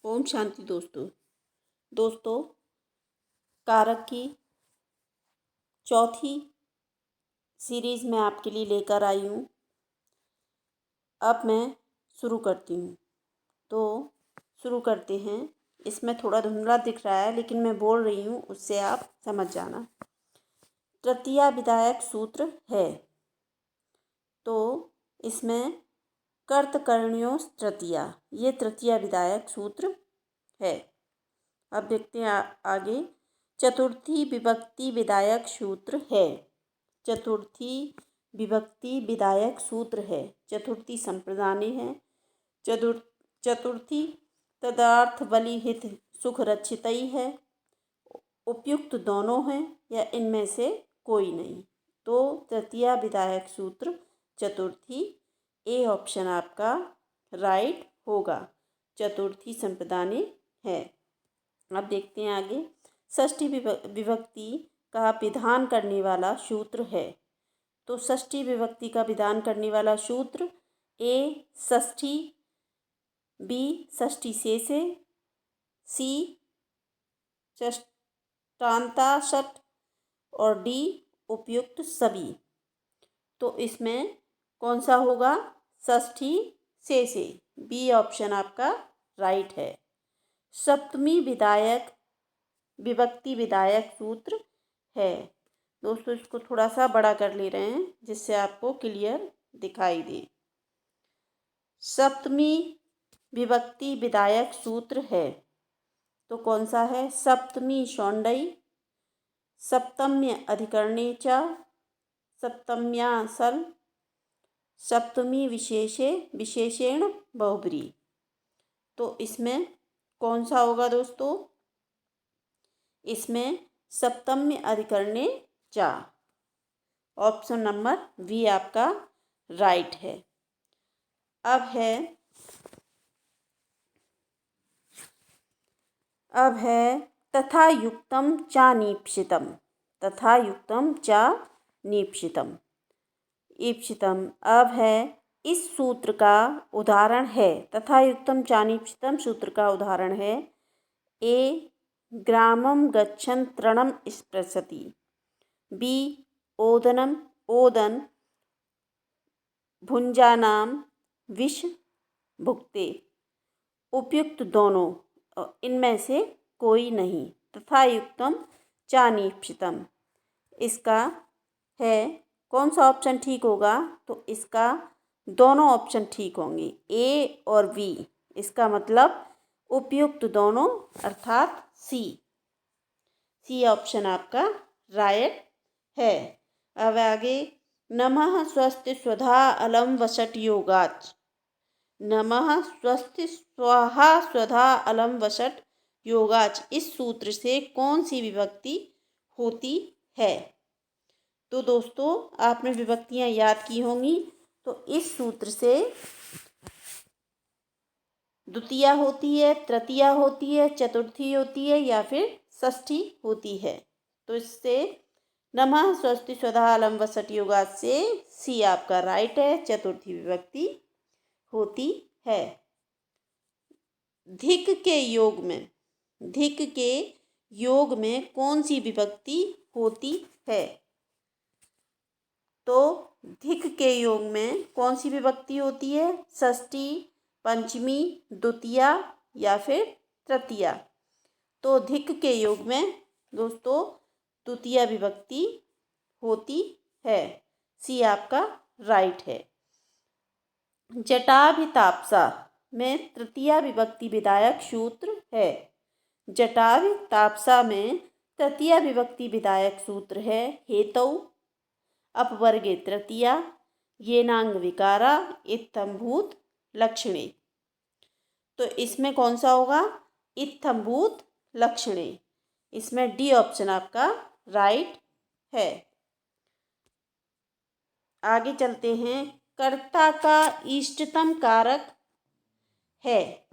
ओम शांति दोस्तों कारक की चौथी सीरीज़ में आपके लिए लेकर आई हूँ। अब मैं शुरू करती हूँ। तो शुरू करते हैं। इसमें थोड़ा धुंधला दिख रहा है लेकिन मैं बोल रही हूँ, उससे आप समझ जाना। तृतीया विधायक सूत्र है, तो इसमें कर्तकर्णयों तृतीया, ये तृतीया विधायक सूत्र है। अब देखते हैं आगे। चतुर्थी विभक्ति विधायक सूत्र है। चतुर्थी विभक्ति विधायक सूत्र है। चतुर्थी संप्रदाने है। चतुर्थी तदर्थ बलि हित सुख रक्षितई है। उपयुक्त दोनों हैं या इनमें से कोई नहीं। तो तृतीया विधायक सूत्र चतुर्थी, ए ऑप्शन आपका राइट होगा। चतुर्थी संप्रदाने है। अब देखते हैं आगे। षष्ठी विभक्ति का विधान करने वाला सूत्र है। तो षष्ठी विभक्ति का विधान करने वाला सूत्र ए षष्ठी, बी षष्ठी शेषे, सी षष्ठांता षट और डी उपयुक्त सभी। तो इसमें कौन सा होगा? षष्ठी शेषे, बी ऑप्शन आपका राइट है। सप्तमी विधायक विभक्ति विधायक सूत्र है। दोस्तों इसको थोड़ा सा बड़ा कर ले रहे हैं जिससे आपको क्लियर दिखाई दे। सप्तमी विभक्ति विधायक सूत्र है, तो कौन सा है? सप्तमी सौंडई, सप्तम्य अधिकरणे च, सप्तम्यासल, सप्तमी विशेषे विशेषेण बहुब्री। तो इसमें कौन सा होगा दोस्तों? इसमें सप्तम्य अधिकरणे चा, ऑप्शन नंबर बी आपका राइट है। अब है तथा युक्तम चा नीप्सितम। तथा युक्तम चा नीप्सितम ईप्सितम। अब है इस सूत्र का उदाहरण है। तथा युक्तम चा नीप्सितम सूत्र का उदाहरण है। ए ग्रामं गच्छन् तृणं स्पृशति, बी ओदनम ओदन भुंजानाम विष भुक्ते। उपयुक्त दोनों, इनमें से कोई नहीं। तथा युक्तम चा नीप्सितम, इसका है कौन सा ऑप्शन ठीक होगा? तो इसका दोनों ऑप्शन ठीक होंगे, ए और बी। इसका मतलब उपयुक्त दोनों अर्थात सी ऑप्शन आपका राइट है। अब आगे। नमः स्वस्ति स्वधा अलम वसट योगाच। नमः स्वस्ति स्वाहा स्वधा अलम वसट योगाच, इस सूत्र से कौन सी विभक्ति होती है? तो दोस्तों आपने विभक्तियां याद की होंगी। तो इस सूत्र से द्वितीया होती है, तृतीया होती है, चतुर्थी होती है या फिर षष्ठी होती है। तो इससे नमः स्वस्ति स्वधा अलम वसट योगाच से सी आपका राइट है, चतुर्थी विभक्ति होती है। धिक के योग में कौन सी विभक्ति होती है? तो धिक के योग में कौन सी विभक्ति होती है? षष्ठी, पंचमी, द्वितीया या फिर तृतीया। तो धिक के योग में दोस्तों द्वितीया विभक्ति होती है। सी आपका राइट है। जटाभिताप्सा में तृतीया विभक्ति विधायक सूत्र है। जटाभिताप्सा में तृतीया विभक्ति विधायक सूत्र है। हेतौ अपवर्गे तृतीया, येनांग विकारा इत्थंभूत लक्षणे। तो इसमें कौन सा होगा? इत्थंभूत लक्षणे। इसमें डी ऑप्शन आपका राइट है। आगे चलते हैं। कर्ता का इष्टतम कारक है।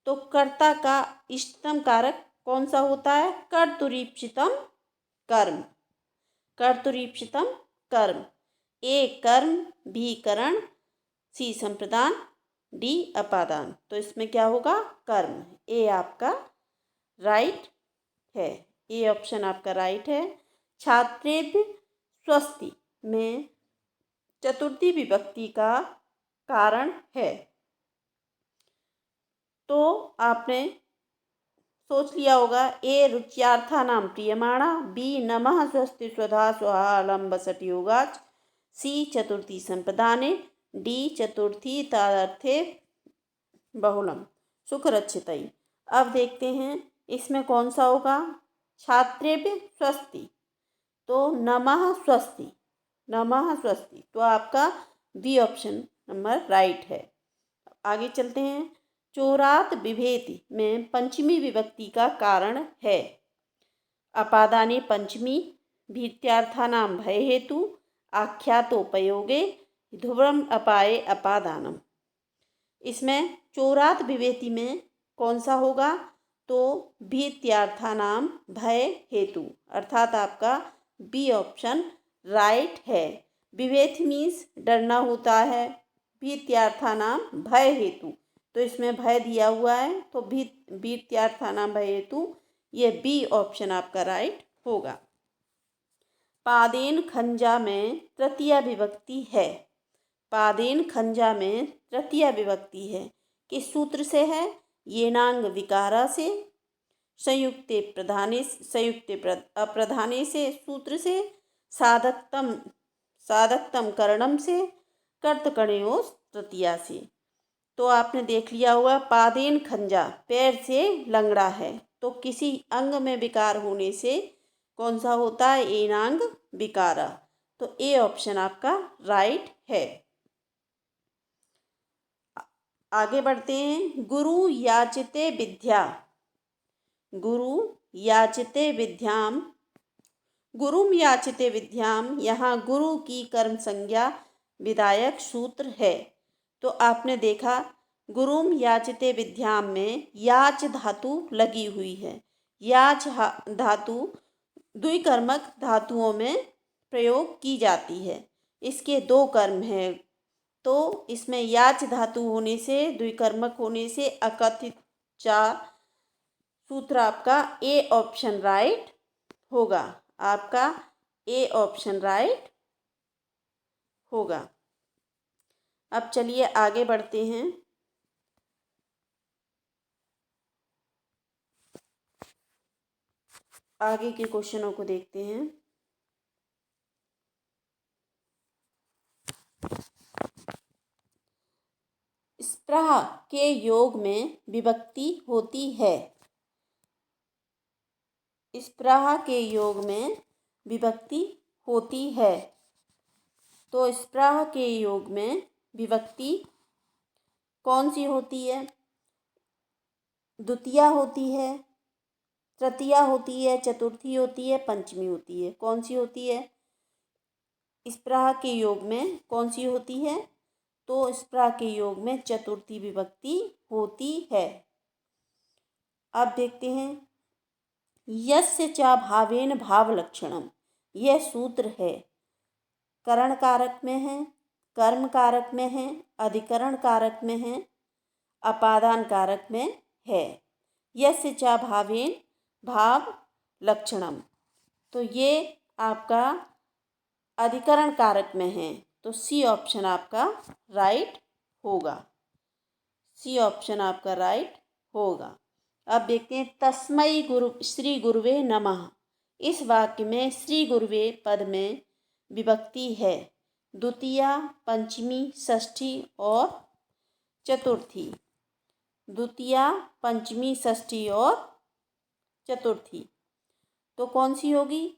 तो कर्ता का इष्टतम कारक कौन सा होता है? कर्तुरीप्सितम कर्म। कर्तुरीप्सितम कर्म। ए कर्म, बी करण, सी संप्रदान, डी अपादान। तो इसमें क्या होगा? कर्म। ए आपका राइट है। ए ऑप्शन आपका राइट है। छात्रेभ्य स्वस्ति में चतुर्थी विभक्ति का कारण है। तो आपने सोच लिया होगा, ए रुच्यार्थानां प्रियमाणा, बी नमः स्वस्ति स्वधा स्वाहा अलम्बसट योगाच, सी चतुर्थी संप्रदाने, डी चतुर्थी तादर्थे बहुलम सुखरक्षितई। अब देखते हैं इसमें कौन सा होगा। छात्रेभ्य स्वस्ति, तो नमः स्वस्ति, नमः स्वस्ति, तो आपका बी ऑप्शन नंबर राइट है। आगे चलते हैं। चोरात बिभेति में पंचमी विभक्ति का कारण है। अपादाने पंचमी, भीत्यार्थानां भय हेतु, आख्यातोपयोगे, ध्रुवम अपाये अपादानम। इसमें चोरात विभेति में कौन सा होगा? तो भीत्यार्थानां भय हेतु, अर्थात आपका बी ऑप्शन राइट है। विभेति मीन्स डरना होता है, भीत्यार्थानां भय हेतु, तो इसमें भय दिया हुआ है, तो भीत्यार्थानां भय हेतु, ये बी ऑप्शन आपका राइट होगा। पादेन खंजा में तृतीया विभक्ति है। पादेन खंजा में तृतीया विभक्ति है। किस सूत्र से है? येनांग विकारा से, संयुक्ते प्रधाने, संयुक्ते अप्रधाने से सूत्र से, साधकतम करणम से, कर्तकणयोस तृतीया से। तो आपने देख लिया होगा, पादेन खंजा पैर से लंगड़ा है, तो किसी अंग में विकार होने से कौन सा होता है? एनांग विकारा। तो ए ऑप्शन आपका राइट है। आगे बढ़ते हैं। गुरु याचिते विद्या, गुरु याचिते विद्याम, गुरुम याचिते विद्याम, यहाँ गुरु की कर्म संज्ञा विधायक सूत्र है। तो आपने देखा गुरुम याचिते विद्याम में याच धातु लगी हुई है। याच धातु द्विकर्मक धातुओं में प्रयोग की जाती है। इसके दो कर्म हैं, तो इसमें याच धातु होने से, द्विकर्मक होने से अकथित चा सूत्र आपका ए ऑप्शन राइट होगा। आपका ए ऑप्शन राइट होगा। अब चलिए आगे बढ़ते हैं। आगे के क्वेश्चनों को देखते हैं। स्प्रह के योग में विभक्ति होती है। स्प्रह के योग में विभक्ति होती है। तो स्प्रह के योग में विभक्ति कौन सी होती है? द्वितीया होती है, तृतीया होती है, चतुर्थी होती है, पंचमी होती है। कौन सी होती है? स्प्रह के योग में कौन सी होती है? तो स्प्रह के योग में चतुर्थी विभक्ति होती है। अब देखते हैं। यस्य च भावेन भाव लक्षणम, यह सूत्र है। करण कारक में है, कर्म कारक में है, अधिकरण कारक में है, अपादान कारक में है। यस्य च भावेन भाव लक्षणम, तो ये आपका अधिकरण कारक में है, तो सी ऑप्शन आपका राइट होगा। सी ऑप्शन आपका राइट होगा। अब देखते हैं। तस्मै गुरु श्री गुरुवे नमः, इस वाक्य में श्री गुरुवे पद में विभक्ति है। द्वितीया, पंचमी, षष्ठी और चतुर्थी। द्वितीया, पंचमी, षष्ठी और चतुर्थी। तो कौन सी होगी?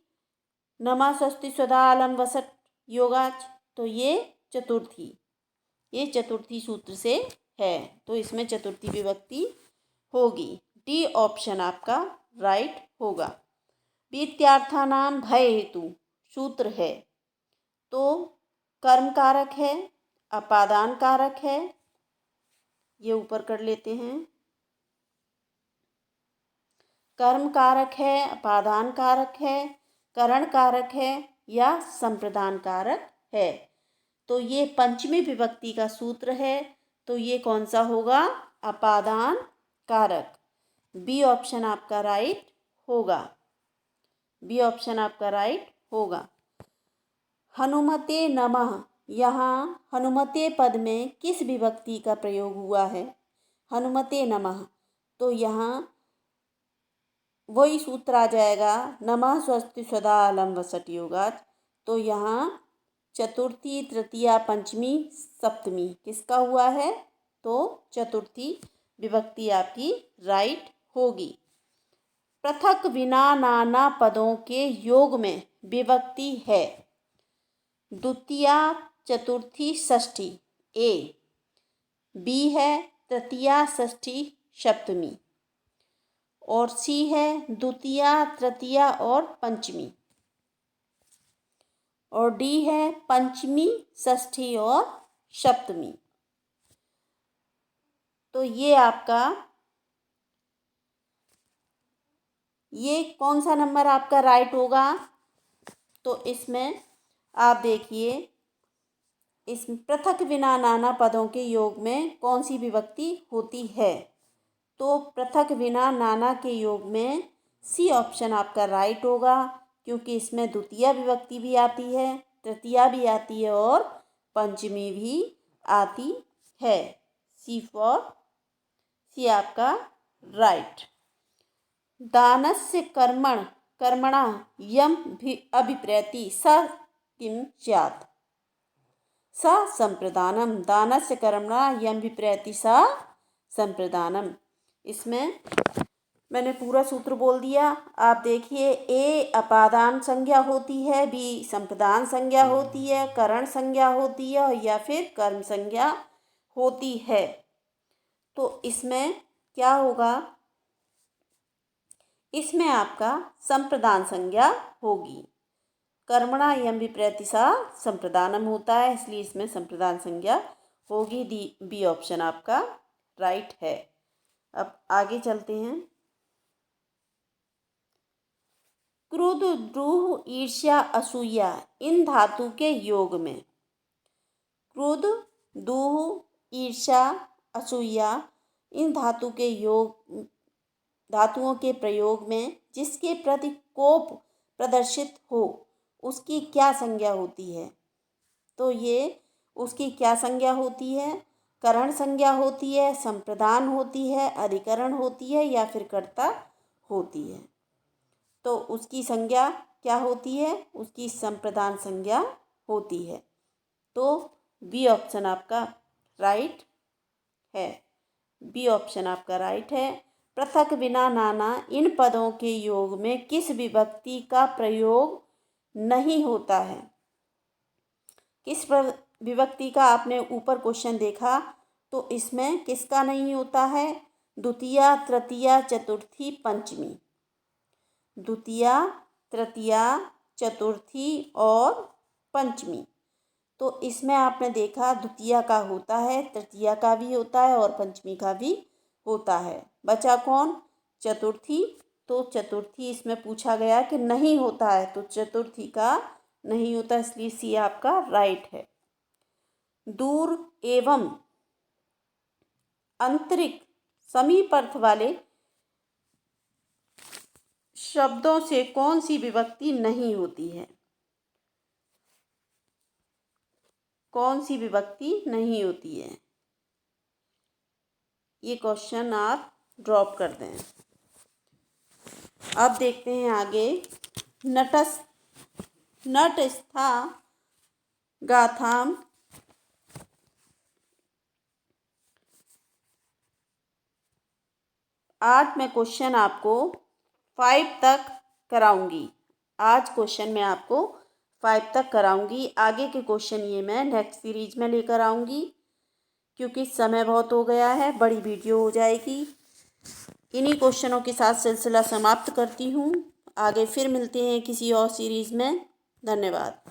नमः स्वस्ति स्वधा अलम वसट योगाच, तो ये चतुर्थी, ये चतुर्थी सूत्र से है, तो इसमें चतुर्थी विभक्ति होगी। डी ऑप्शन आपका राइट होगा। वित्यार्थानां भय हेतु सूत्र है, तो कर्म कारक है, अपादान कारक है, ये ऊपर कर लेते हैं। कर्म कारक है, अपादान कारक है, करण कारक है या संप्रदान कारक है। तो ये पंचमी विभक्ति का सूत्र है। तो ये कौन सा होगा? अपादान कारक। बी ऑप्शन आपका राइट होगा। बी ऑप्शन आपका राइट होगा। हनुमते नमः, यहाँ हनुमते पद में किस विभक्ति का प्रयोग हुआ है? हनुमते नमः, तो यहाँ वही सूत्र आ जाएगा, नमः स्वस्ति सदा अलम वसति योगात्। तो यहाँ चतुर्थी, तृतीया, पंचमी, सप्तमी किसका हुआ है? तो चतुर्थी विभक्ति आपकी राइट होगी। पृथक विना नाना पदों के योग में विभक्ति है। द्वितीया, चतुर्थी, षष्ठी ए। बी है तृतीया, षष्ठी, सप्तमी। और सी है द्वितीया, तृतीया और पंचमी। और डी है पंचमी, षष्ठी और सप्तमी। तो ये आपका, ये कौन सा नंबर आपका राइट होगा? तो इसमें आप देखिए, इस पृथक विना नाना पदों के योग में कौन सी विभक्ति होती है? तो पृथक विना नाना के योग में सी ऑप्शन आपका राइट होगा, क्योंकि इसमें द्वितीया विभक्ति भी आती है, तृतीया भी आती है और पंचमी भी आती है। सी आपका राइट। दानस्य कर्मणा यम अभिप्रैति स किम स्यात्? स संप्रदानम। दानस्य कर्मणा यम विप्रैति स संप्रदानम। इसमें मैंने पूरा सूत्र बोल दिया। आप देखिए, ए अपादान संज्ञा होती है, बी संप्रदान संज्ञा होती है, करण संज्ञा होती है या फिर कर्म संज्ञा होती है। तो इसमें क्या होगा? इसमें आपका संप्रदान संज्ञा होगी। कर्मणा यम विप्रैति सा संप्रदानम होता है, इसलिए इसमें संप्रदान संज्ञा होगी। बी ऑप्शन आपका राइट है। अब आगे चलते हैं। क्रोध, द्रोह, ईर्ष्या, असूया इन धातु के योग में, क्रोध, द्रोह, ईर्ष्या, असूया इन धातुओं के प्रयोग में जिसके प्रति कोप प्रदर्शित हो उसकी क्या संज्ञा होती है? तो ये उसकी क्या संज्ञा होती है? करण संज्ञा होती है, संप्रदान होती है, अधिकरण होती है या फिर कर्ता होती है? तो उसकी संज्ञा क्या होती है? उसकी संप्रदान संज्ञा होती है। तो बी ऑप्शन आपका राइट है। बी ऑप्शन आपका राइट है। पृथक विना नाना इन पदों के योग में किस विभक्ति का प्रयोग नहीं होता है? किस विभक्ति का आपने ऊपर क्वेश्चन देखा, तो इसमें किसका नहीं होता है? द्वितीया, तृतीया, चतुर्थी, पंचमी। द्वितीया, तृतीया, चतुर्थी और पंचमी। तो इसमें आपने देखा द्वितीया का होता है, तृतीया का भी होता है और पंचमी का भी होता है। बचा कौन? चतुर्थी। तो चतुर्थी इसमें पूछा गया कि नहीं होता है, तो चतुर्थी का नहीं होता, इसलिए सी आपका राइट है। दूर एवं आंतरिक समीप अर्थ वाले शब्दों से कौन सी विभक्ति नहीं होती है? कौन सी विभक्ति नहीं होती है? ये क्वेश्चन आप ड्रॉप कर दें। अब देखते हैं आगे। नटस्था गाथाम आज मैं क्वेश्चन आपको 5 तक कराऊंगी। आज क्वेश्चन मैं आपको 5 तक कराऊंगी। आगे के क्वेश्चन ये मैं नेक्स्ट सीरीज में लेकर आऊँगी, क्योंकि समय बहुत हो गया है, बड़ी वीडियो हो जाएगी। इन्हीं क्वेश्चनों के साथ सिलसिला समाप्त करती हूँ। आगे फिर मिलते हैं किसी और सीरीज़ में। धन्यवाद।